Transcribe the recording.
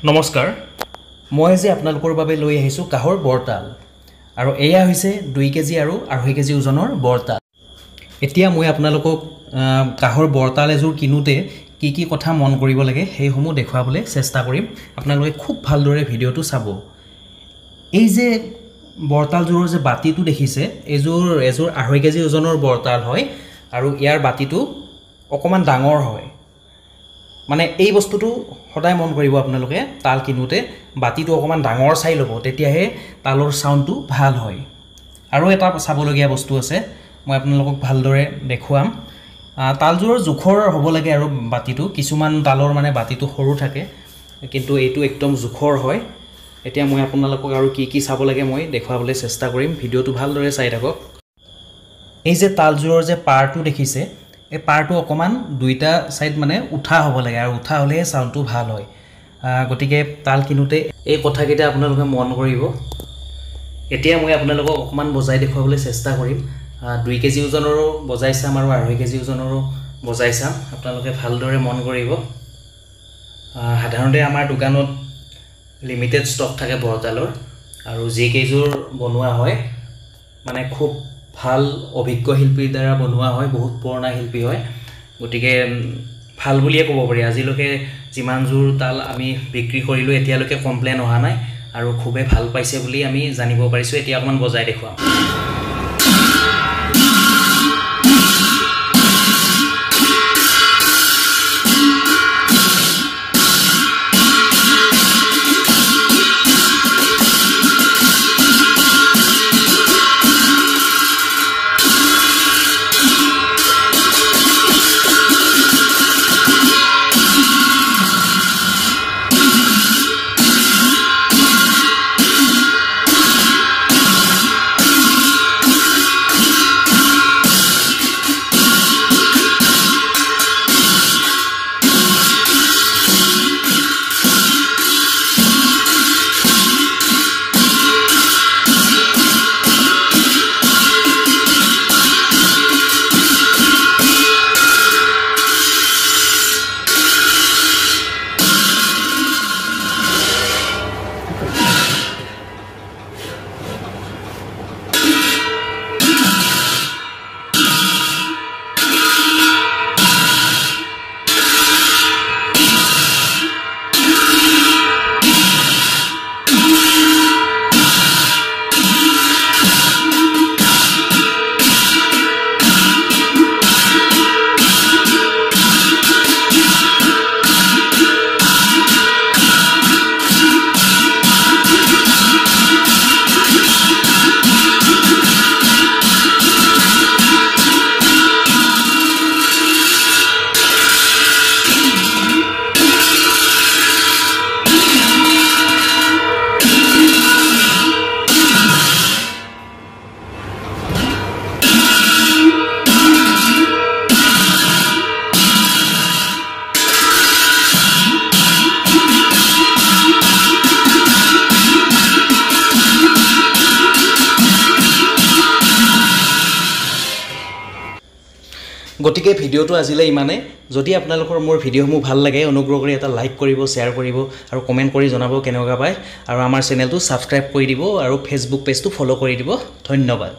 নমস্কাৰ মই যে আপোনালোকৰ বাবে লৈ আহিছো কাহৰ বৰতাল আৰু এয়া হৈছে 2 কেজি আৰু 2.5 কেজি ওজনৰ বৰতাল এতিয়া মই আপোনালোকক কাহৰ বৰতাল এজোৰ কিনুতে কি কি কথা মন কৰিব লাগে হেইসমূহ দেখুৱাবলৈ চেষ্টা কৰিম আপোনালোকে খুব ভালদৰে ভিডিওটো চাব এই যে বৰতালজোৰৰ যে বাতিটো দেখিছে এজোৰ 2.5 কেজি ওজনৰ বৰতাল হয় আৰু ইয়াৰ বাতিটো অকমান ডাঙৰ হয় মানে এই বস্তুটো সদায় মন কৰিব আপোনালোকে তাল কিনুতে বাতিটো অকমান ডাঙৰ চাই লব তেতিয়াহে তালৰ সাউণ্ডটো ভাল হয় আৰু এটা চাবলগীয়া বস্তু আছে মই আপোনালোকক ভালদৰে দেখুৱাম তালজোৰৰ জোখৰ হ'ব লাগে আৰু বাতিটো কিছুমান তালৰ মানে বাতিটো সৰু থাকে কিন্তু এইটো একদম জোখৰ হয় এতিয়া মই আপোনালোকক আৰু কি কি চাব লাগে মই দেখুৱাবলৈ চেষ্টা কৰিম ভিডিওটো ভালদৰে চাই থাকক এই যে তালজোৰৰ যে পাৰটো দেখিছে এই পাৰটো অকমান দুইটা সাইড মানে উঠা হ'ব লাগে আৰু উঠা হলে সাউণ্ডটো ভাল হয় গটিকে তাল কিনুতে এই কথাকেইটা আপোনালোকে মন কৰিব এতিয়া মই আপোনালোকক অকমান বজাই দেখুৱাবলৈ চেষ্টা কৰিম 2 কেজি ওজনৰো বজাই চাম আৰু 2.5 কেজি ওজনৰো বজাই চাম আপোনালোকে ভালদৰে মন কৰিব সাধাৰণতে আমাৰ দোকানত লিমিটেড ষ্টক থাকে বৰতালৰ আৰু যে কেজোৰ বনোৱা হয় মানে খুব ভাল অভিজ্ঞ শিল্পীৰ দ্বাৰা বনোৱা হয় বহুত পুৰণা শিল্পী হয় গটিকে ভাল বুলিয়ে ক'ব পাৰি আজিলৈকে যিমান জোৰ তাল আমি বিক্ৰী কৰিলো এতিয়ালৈকে কমপ্লেইন অহা নাই আৰু খুবে ভাল পাইছে বুলি আমি জানিব পাৰিছো এতিয়া অকমান বজাই দেখুৱাম গটিকে ভিডিওটো আজিলৈ ইমানে যদি আপোনালোকৰ মোৰ ভিডিওসমূহ ভাল লাগে অনুগ্ৰহ কৰি এটা লাইক কৰিব শেয়াৰ কৰিব আৰু কমেন্ট কৰি জনাব কেনেকুৱা পায় আৰু আমাৰ চেনেলটো সাবস্ক্ৰাইব কৰি দিব আৰু ফেসবুক পেজটো ফলো কৰি দিব ধন্যবাদ